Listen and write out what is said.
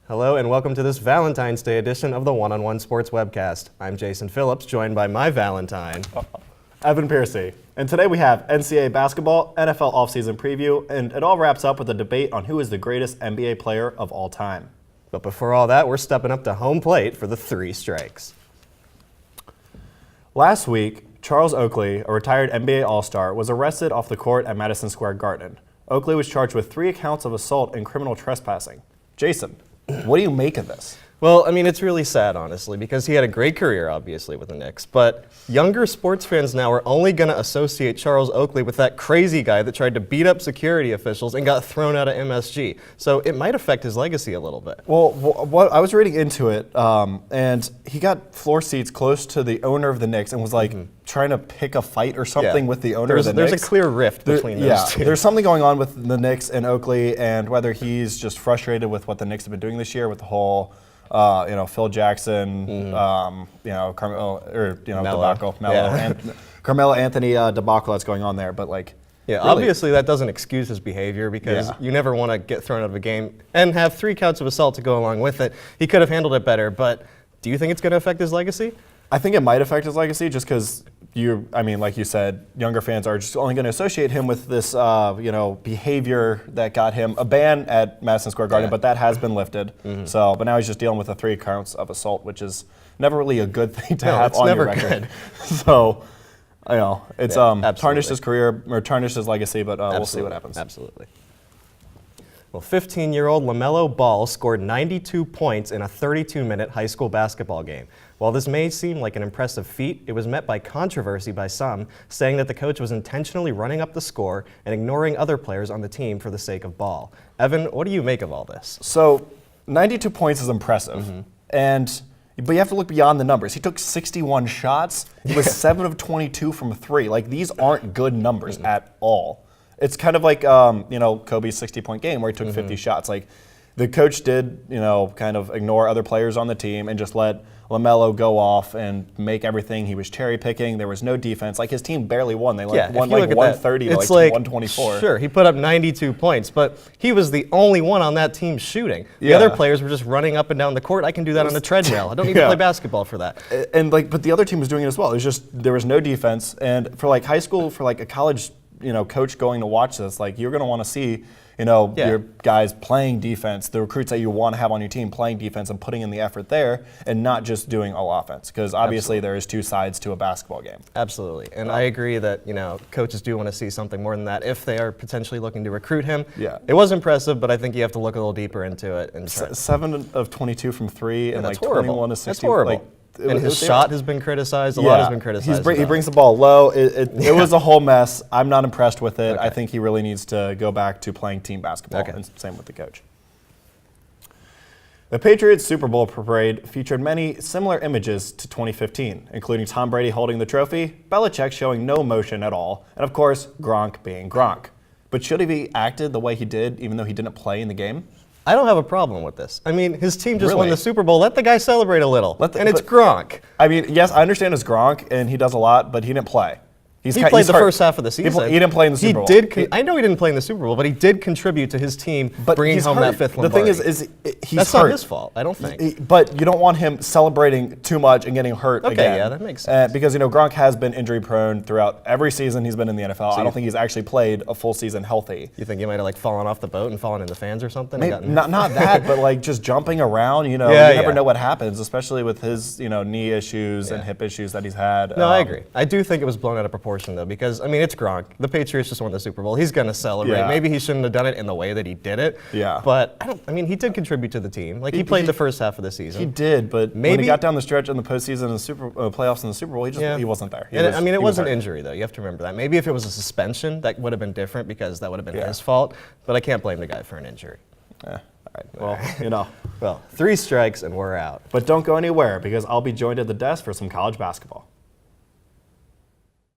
Hello and welcome to this Valentine's Day edition of the One-on-One Sports Webcast. I'm Jason Phillips, joined by my Valentine, Evan Piercy. And today we have NCAA basketball, NFL offseason preview, and it all wraps up with a debate on who is the greatest NBA player of all time. But before all that, we're stepping up to home plate for the three strikes. Last week, Charles Oakley, a retired NBA All-Star, was arrested off the court at Madison Square Garden. Oakley was charged with 3 counts of assault and criminal trespassing. Jason, what do you make of this? Well, I mean, it's really sad, honestly, because he had a great career, obviously, with the Knicks. But younger sports fans now are only going to associate Charles Oakley with that crazy guy that tried to beat up security officials and got thrown out of MSG. So it might affect his legacy a little bit. Well, what I was reading into it, and he got floor seats close to the owner of the Knicks and was like trying to pick a fight or something with the owner of the Knicks. There's a clear rift between those two. There's something going on with the Knicks and Oakley, and whether he's just frustrated with what the Knicks have been doing this year with the whole Phil Jackson, Carmelo, debacle, Carmelo Anthony debacle that's going on there. But really, obviously that doesn't excuse his behavior because you never want to get thrown out of a game and have 3 counts of assault to go along with it. He could have handled it better, but do you think it's going to affect his legacy? I think it might affect his legacy just because like you said, younger fans are just only going to associate him with this, behavior that got him a ban at Madison Square Garden, but that has been lifted. So, but now he's just dealing with the 3 counts of assault, which is never really a good thing to have on your record. So, it's tarnished his career or tarnished his legacy, but we'll see what happens. Absolutely. Well, 15-year-old Lamella Ball scored 92 points in a 32-minute high school basketball game. While this may seem like an impressive feat, it was met by controversy by some, saying that the coach was intentionally running up the score and ignoring other players on the team for the sake of Ball. Evan, what do you make of all this? So, 92 points is impressive, but you have to look beyond the numbers. He took 61 shots. He was 7 of 22 from 3. These aren't good numbers at all. It's kind of like Kobe's 60-point game where he took 50 shots. The coach did kind of ignore other players on the team and just let LaMelo go off and make everything. He was cherry picking. There was no defense. His team barely won. They won 130 to 124. Sure, he put up 92 points, but he was the only one on that team shooting. The other players were just running up and down the court. I can do that on a treadmill. I don't need to play basketball for that. But the other team was doing it as well. It was just there was no defense. And for high school, for a college coach going to watch this, you're going to want to see, your guys playing defense, the recruits that you want to have on your team playing defense and putting in the effort there and not just doing all offense. Because obviously there is 2 sides to a basketball game. Absolutely. And I agree that, coaches do want to see something more than that if they are potentially looking to recruit him. Yeah. It was impressive, but I think you have to look a little deeper into it. And 7 of 22 from 3 and 21 of 60. That's horrible. And his shot has been criticized. A lot has been criticized. He brings the ball low. It was a whole mess. I'm not impressed with it. I think he really needs to go back to playing team basketball. And same with the coach. The Patriots Super Bowl parade featured many similar images to 2015, including Tom Brady holding the trophy, Belichick showing no emotion at all, and of course, Gronk being Gronk. But should he have acted the way he did, even though he didn't play in the game? I don't have a problem with this. I mean, his team just won the Super Bowl. Let the guy celebrate a little. And it's Gronk. I mean, yes, I understand it's Gronk, and he does a lot, but he didn't play. He played the first half of the season. He didn't play in the Super Bowl. I know he didn't play in the Super Bowl, but he did contribute to his team bringing home that 5th Lombardi. The thing is he's That's hurt. Not his fault, I don't think. But you don't want him celebrating too much and getting hurt again. Okay, yeah, that makes sense. Because, Gronk has been injury prone throughout every season he's been in the NFL. I don't think he's actually played a full season healthy. You think he might have fallen off the boat and fallen in the fans or something? Not that, but just jumping around, you never know what happens, especially with his, knee issues and hip issues that he's had. No, I agree. I do think it was blown out of proportion, though, because, it's Gronk. The Patriots just won the Super Bowl. He's going to celebrate. Yeah. Maybe he shouldn't have done it in the way that he did it. Yeah. But he did contribute to the team. He played the first half of the season. He did, but when he got down the stretch in the postseason and the playoffs in the Super Bowl, he wasn't there. It was an injury, though. You have to remember that. Maybe if it was a suspension, that would have been different because that would have been his fault. But I can't blame the guy for an injury. Yeah. All right. Well, 3 strikes and we're out. But don't go anywhere because I'll be joined at the desk for some college basketball.